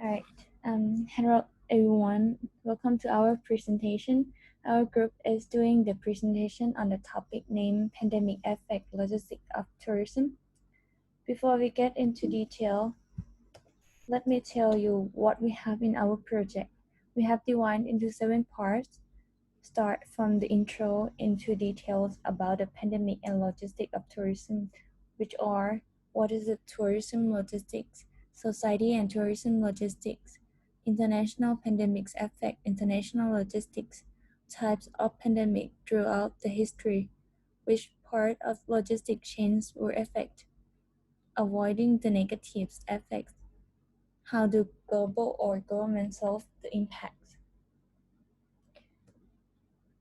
Alright, hello everyone. Welcome to our presentation. Our group is doing the presentation on the topic named Pandemic Effect Logistics of Tourism. Before we get into detail, let me tell you what we have in our project. We have divided into 7 parts. Start from the intro into details about the pandemic and logistics of tourism, which are what is the tourism logistics, society and tourism logistics, international pandemics affect international logistics, types of pandemic throughout the history, which part of logistic chains were affected, avoiding the negative effects, how do global or government solve the impacts.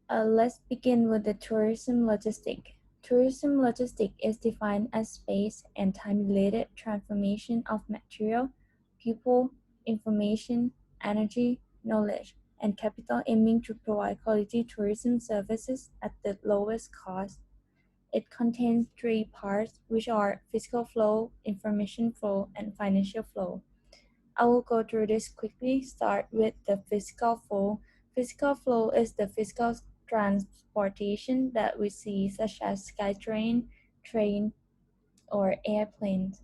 Let's begin with the tourism logistic. Tourism logistic is defined as space and time-related transformation of material, people, information, energy, knowledge, and capital aiming to provide quality tourism services at the lowest cost. It contains 3 parts, which are physical flow, information flow, and financial flow. I will go through this quickly. Start with the physical flow. Physical flow is the physical transportation that we see, such as SkyTrain, train, or airplanes,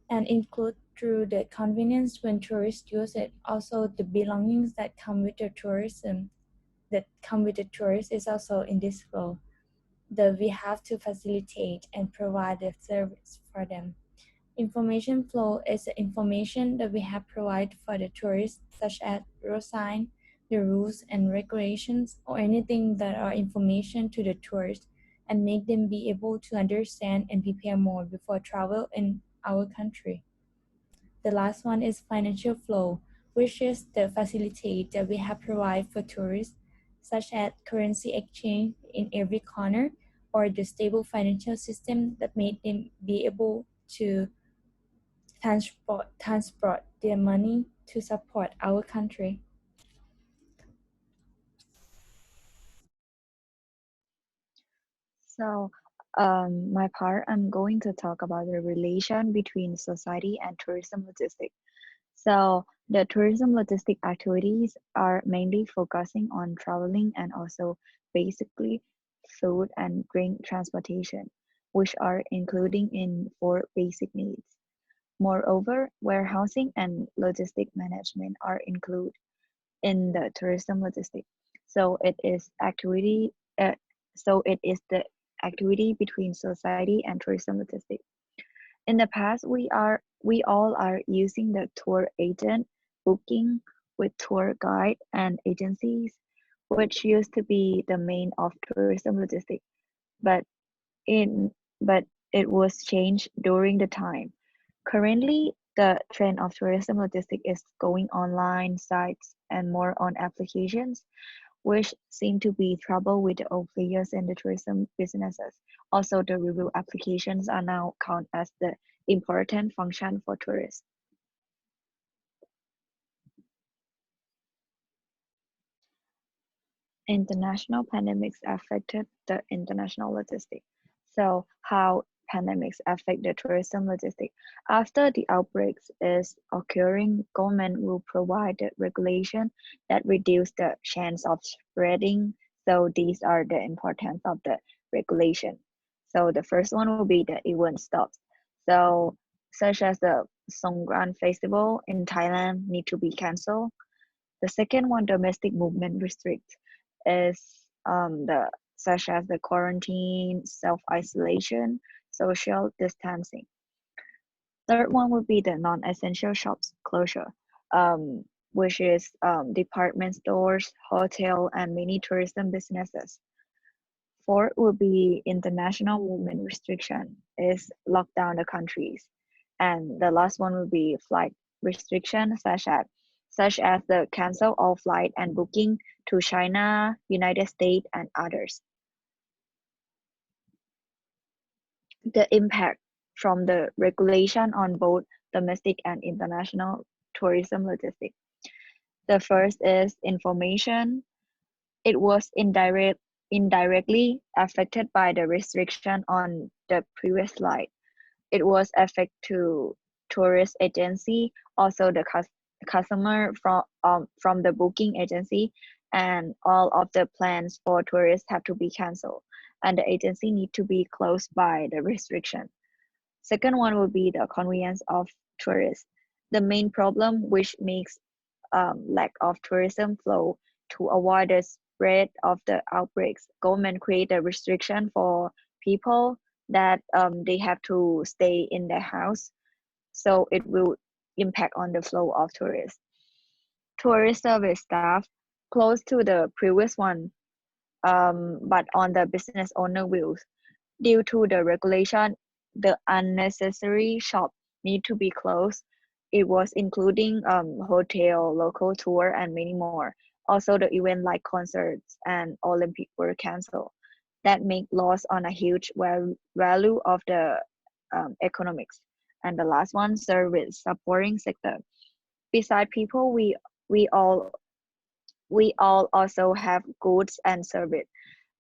and include through the convenience when tourists use it. Also, the belongings that come with the tourism, that come with the tourist is also in this flow. We have to facilitate and provide the service for them. Information flow is the information that we have provided for the tourists, such as road sign, the rules and regulations, or anything that are information to the tourists and make them be able to understand and prepare more before travel in our country. The last one is financial flow, which is the facility that we have provided for tourists, such as currency exchange in every corner, or the stable financial system that made them be able to transport their money to support our country. So, my part, I'm going to talk about the relation between society and tourism logistics. So, the tourism logistic activities are mainly focusing on traveling and also basically food and drink transportation, which are including in 4 basic needs. Moreover, warehousing and logistic management are included in the tourism logistics. So it is activity. It is the activity between society and tourism logistics. In the past, we all are using the tour agent booking with tour guide and agencies, which used to be the main of tourism logistics. But in but it was changed during the time. Currently, the trend of tourism logistics is going online sites and more on applications, which seem to be trouble with the old players in the tourism businesses. Also, the review applications are now count as the important function for tourists. International pandemics affected the international logistics. So how pandemics affect the tourism logistics. After the outbreaks is occurring, government will provide the regulation that reduce the chance of spreading. So these are the importance of the regulation. So the first one will be the event stops. So such as the Songkran festival in Thailand need to be cancelled. The second one, domestic movement restrict, is the such as the quarantine, self-isolation, social distancing. Third one would be the non-essential shops closure, which is department stores, hotel, and many tourism businesses. Fourth would be international movement restriction, is lock down the countries. And the last one would be flight restriction, such as the cancel all flight and booking to China, United States, and others. The impact from the regulation on both domestic and international tourism logistics. The first is information. It was indirectly affected by the restriction on the previous slide. It was affected to tourist agency, also the customer from the booking agency, and all of the plans for tourists have to be canceled, and the agency need to be closed by the restriction. Second one will be the convenience of tourists. The main problem which makes lack of tourism flow to avoid the spread of the outbreaks. Government create a restriction for people that they have to stay in their house, so it will impact on the flow of tourists. Tourist service staff close to the previous one, but on the business owner wheels. Due to the regulation, the unnecessary shop need to be closed. It was including hotel, local tour, and many more. Also, the event like concerts and Olympic were canceled. That make loss on a huge value of the economics. And the last one, service supporting sector. Beside people, we all we all also have goods and service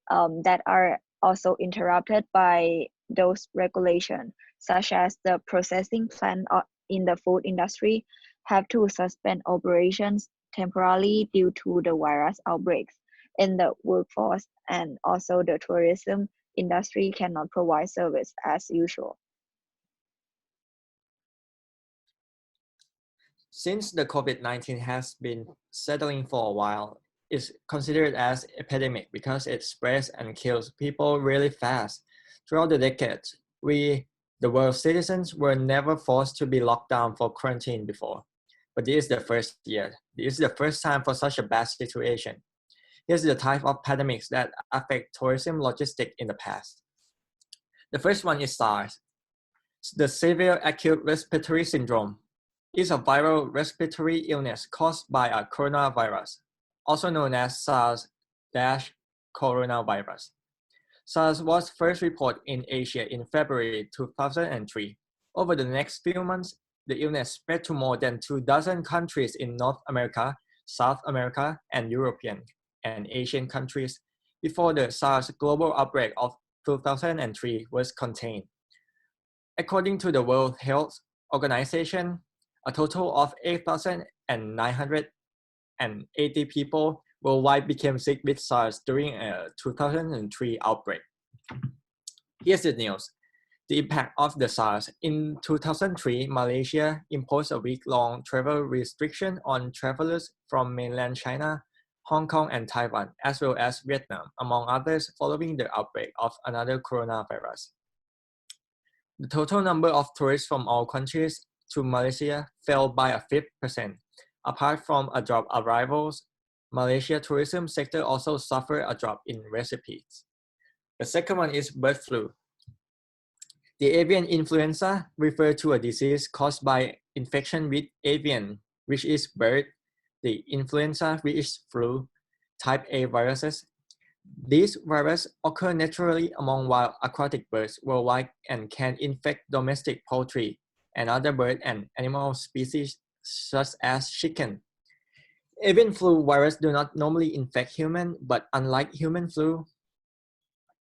that are also interrupted by those regulations, such as the processing plant in the food industry have to suspend operations temporarily due to the virus outbreaks in the workforce, and also the tourism industry cannot provide service as usual. Since the COVID-19 has been settling for a while, it's considered as epidemic because it spreads and kills people really fast. Throughout the decades, we, the world's citizens, were never forced to be locked down for quarantine before. But this is the first year. This is the first time for such a bad situation. Here's the type of pandemics that affect tourism logistics in the past. The first one is SARS, the severe acute respiratory syndrome. Is a viral respiratory illness caused by a coronavirus, also known as SARS-coronavirus. SARS was first reported in Asia in February 2003. Over the next few months, the illness spread to more than 24 countries in North America, South America, and European and Asian countries before the SARS global outbreak of 2003 was contained. According to the World Health Organization, a total of 8,980 people worldwide became sick with SARS during a 2003 outbreak. Here's the news. The impact of the SARS. In 2003, Malaysia imposed a week-long travel restriction on travelers from mainland China, Hong Kong, and Taiwan, as well as Vietnam, among others, following the outbreak of another coronavirus. The total number of tourists from all countries to Malaysia fell by a 5%. Apart from a drop of arrivals, Malaysia tourism sector also suffered a drop in receipts. The second one is bird flu. The avian influenza refers to a disease caused by infection with avian, which is bird, the influenza, which is flu, type A viruses. These viruses occur naturally among wild aquatic birds worldwide and can infect domestic poultry and other bird and animal species such as chicken. Avian flu virus do not normally infect human, but unlike human flu,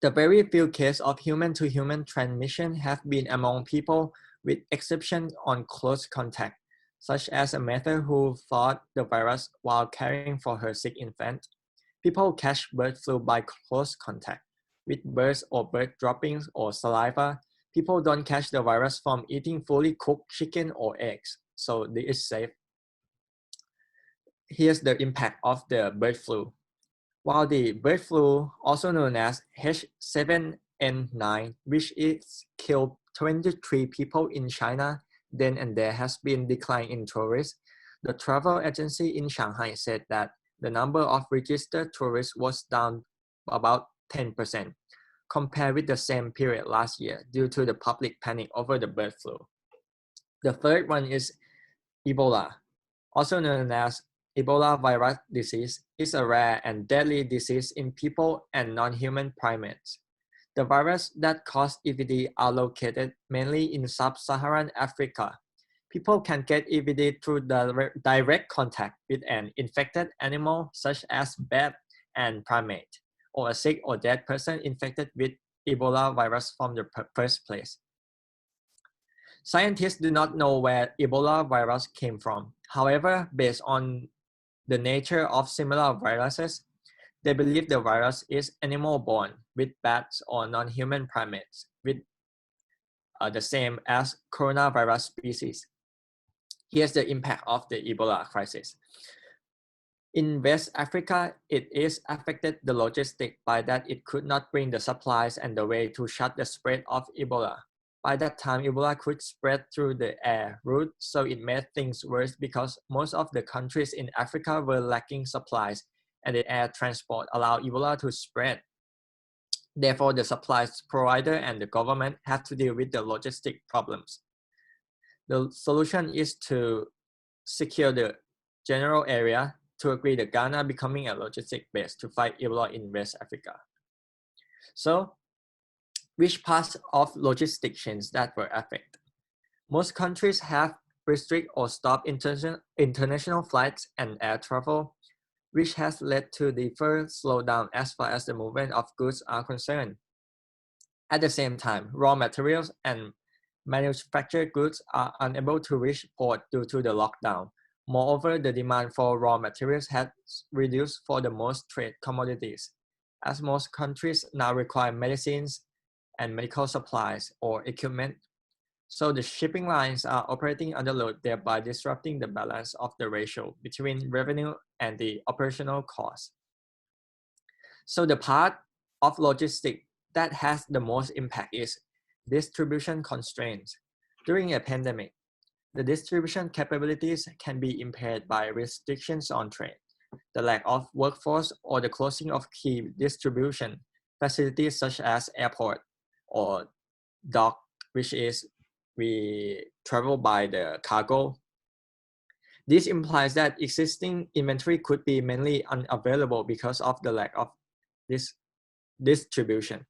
the very few cases of human-to-human transmission have been among people, with exception on close contact, such as a mother who fought the virus while caring for her sick infant. People catch bird flu by close contact with birds or bird droppings or saliva. People don't catch the virus from eating fully cooked chicken or eggs, so this is safe. Here's the impact of the bird flu. While the bird flu, also known as H7N9, which is killed 23 people in China, then and there has been decline in tourists, the travel agency in Shanghai said that the number of registered tourists was down about 10% compared with the same period last year due to the public panic over the bird flu. The third one is Ebola, also known as Ebola virus disease, is a rare and deadly disease in people and non-human primates. The virus that cause EVD are located mainly in sub-Saharan Africa. People can get EVD through direct contact with an infected animal such as bat and primate, or a sick or dead person infected with Ebola virus from the first place. Scientists do not know where Ebola virus came from. However, based on the nature of similar viruses, they believe the virus is animal-borne with bats or non-human primates with the same as coronavirus species. Here's the impact of the Ebola crisis. In West Africa, it is affected the logistic by that it could not bring the supplies and the way to shut the spread of Ebola. By that time, Ebola could spread through the air route, so it made things worse because most of the countries in Africa were lacking supplies and the air transport allowed Ebola to spread. Therefore, the supplies provider and the government have to deal with the logistic problems. The solution is to secure the general area to agree the Ghana becoming a logistic base to fight Ebola in West Africa. So, which parts of logistic chains that were affected? Most countries have restrict or stop international flights and air travel, which has led to the first slowdown as far as the movement of goods are concerned. At the same time, raw materials and manufactured goods are unable to reach port due to the lockdown. Moreover, the demand for raw materials has reduced for the most trade commodities, as most countries now require medicines and medical supplies or equipment. So the shipping lines are operating under load, thereby disrupting the balance of the ratio between revenue and the operational cost. So the part of logistics that has the most impact is distribution constraints. During a pandemic, the distribution capabilities can be impaired by restrictions on trade, the lack of workforce, or the closing of key distribution facilities such as airport or dock, which is we travel by the cargo. This implies that existing inventory could be mainly unavailable because of the lack of this distribution.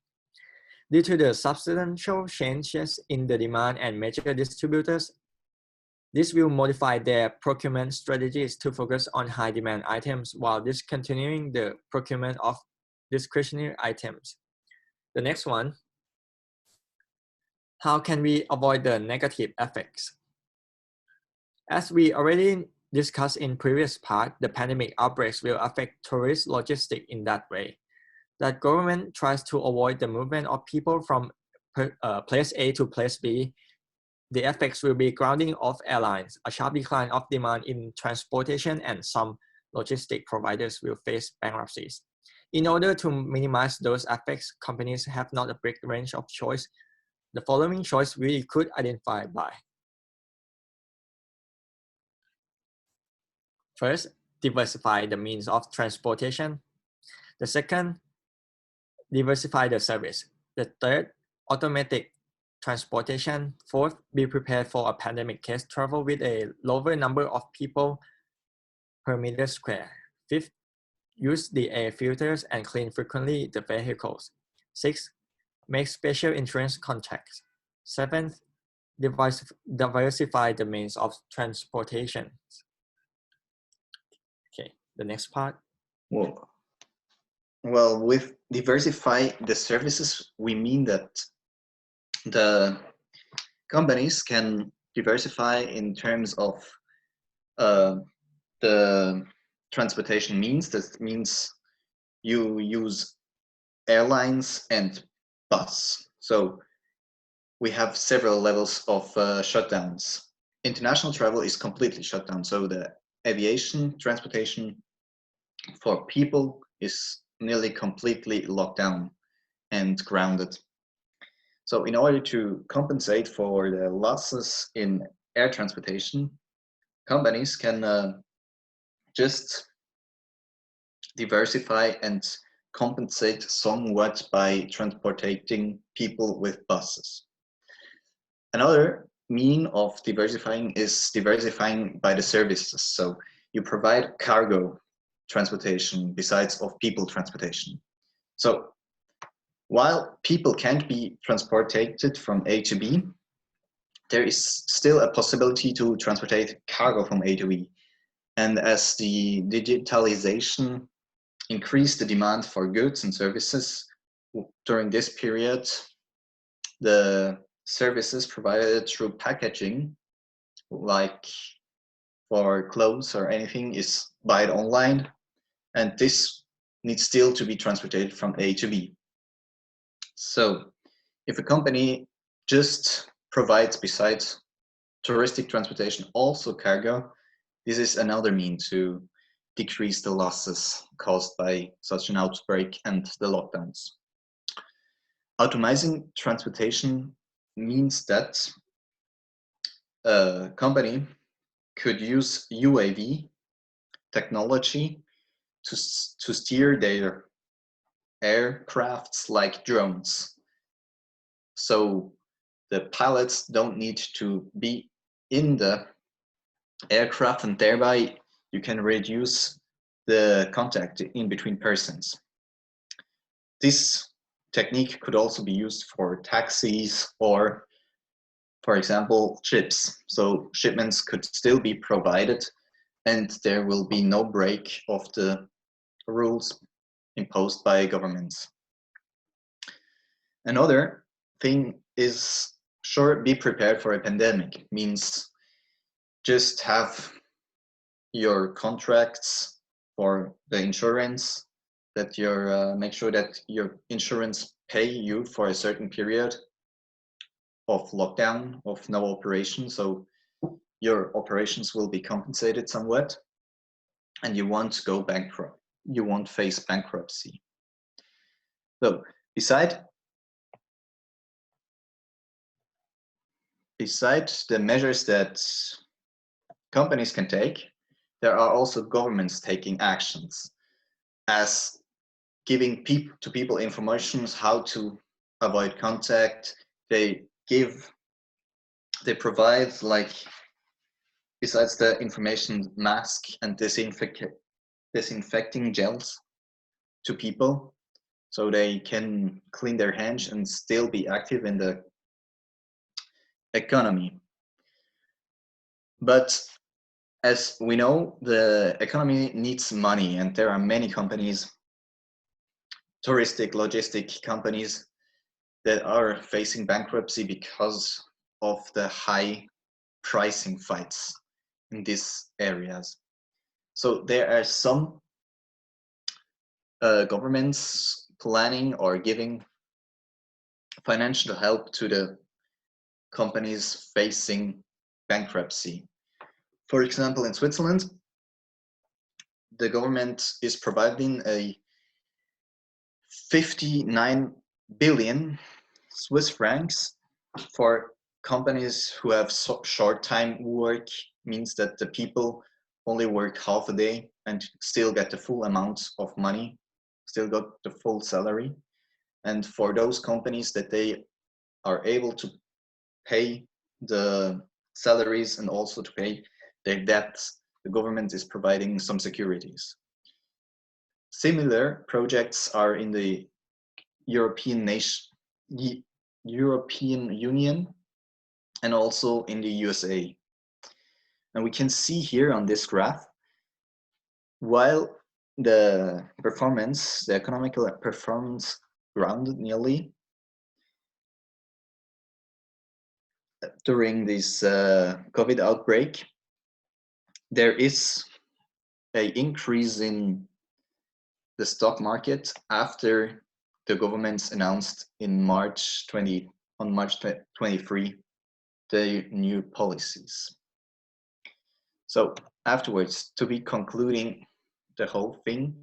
Due to the substantial changes in the demand and major distributors, this will modify their procurement strategies to focus on high demand items while discontinuing the procurement of discretionary items. The next one, how can we avoid the negative effects? As we already discussed in previous part, the pandemic outbreaks will affect tourist logistics in that way. That government tries to avoid the movement of people from place A to place B. The effects will be grounding of airlines, a sharp decline of demand in transportation, and some logistic providers will face bankruptcies. In order to minimize those effects, companies have not a big range of choice. The following choice we could identify by. First, diversify the means of transportation. The second, diversify the service. The third, automatic transportation. Fourth, be prepared for a pandemic case travel with a lower number of people per meter square. Fifth, use the air filters and clean frequently the vehicles. Sixth, make special insurance contracts. Seventh, diversify the means of transportation. Okay, the next part. Well, with diversify the services, we mean that the companies can diversify in terms of the transportation means. That means you use airlines and bus. So we have several levels of shutdowns. International travel is completely shut down. So the aviation transportation for people is nearly completely locked down and grounded. So in order to compensate for the losses in air transportation, companies can just diversify and compensate somewhat by transporting people with buses. Another mean of diversifying is diversifying by the services. So you provide cargo transportation besides of people transportation. So while people can't be transported from A to B, there is still a possibility to transport cargo from A to B. And as the digitalization increased the demand for goods and services during this period, the services provided through packaging, like for clothes or anything, is buy it online, and this needs still to be transported from A to B. So if a company just provides, besides touristic transportation, also cargo, this is another means to decrease the losses caused by such an outbreak and the lockdowns. Automizing transportation means that a company could use UAV technology to steer their aircrafts like drones. So the pilots don't need to be in the aircraft, and thereby you can reduce the contact in between persons. This technique could also be used for taxis or, for example, ships. So shipments could still be provided, and there will be no break of the rules imposed by governments. Another thing is, sure, be prepared for a pandemic. Means just have your contracts for the insurance, that your make sure that your insurance pay you for a certain period of lockdown, of no operation, so your operations will be compensated somewhat, and you won't go bankrupt. You won't face bankruptcy. So besides the measures that companies can take, there are also governments taking actions, as giving people information how to avoid contact. They provide, like, besides the information, mask and disinfecting gels to people, so they can clean their hands and still be active in the economy. But as we know, the economy needs money, and there are many companies, touristic, logistic companies, that are facing bankruptcy because of the high pricing fights in these areas. So there are some governments planning or giving financial help to the companies facing bankruptcy. For example, in Switzerland, the government is providing a 59 billion Swiss francs for companies who have short time work. Means that the people only work half a day and still get the full amount of money, still got the full salary. And for those companies that they are able to pay the salaries and also to pay their debts, the government is providing some securities. Similar projects are in the European Union and also in the USA. And we can see here on this graph, while the economical performance grounded nearly during this COVID outbreak, there is an increase in the stock market after the governments announced on March 23 the new policies. So afterwards, to be concluding the whole thing,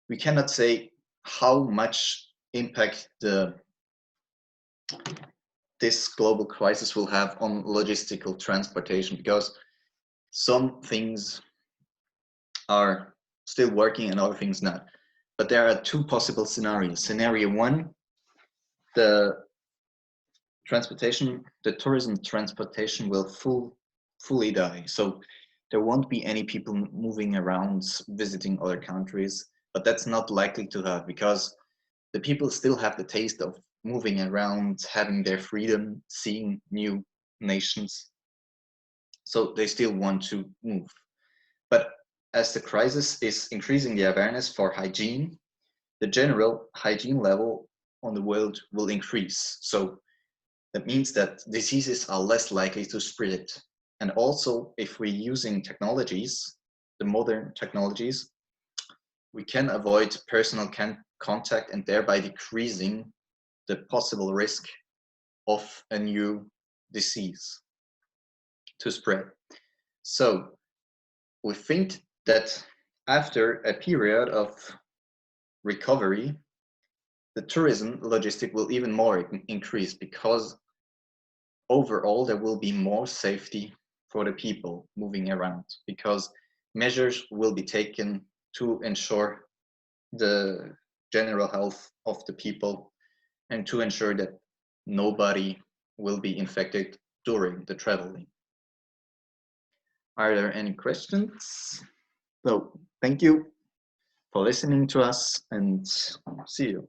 we cannot say how much impact this global crisis will have on logistical transportation, because some things are still working and other things not. But there are two possible scenarios. Scenario one, the tourism transportation will fully die. So there won't be any people moving around visiting other countries, but that's not likely to have, because the people still have the taste of moving around, having their freedom, seeing new nations. So they still want to move. But as the crisis is increasing the awareness for hygiene, the general hygiene level on the world will increase. So That means that diseases are less likely to spread. And also, if we're using technologies, the modern technologies, we can avoid personal contact and thereby decreasing the possible risk of a new disease to spread. So we think that after a period of recovery, the tourism logistic will even more increase, because overall there will be more safety for the people moving around, because measures will be taken to ensure the general health of the people and to ensure that nobody will be infected during the traveling. Are there any questions? So thank you for listening to us, and see you.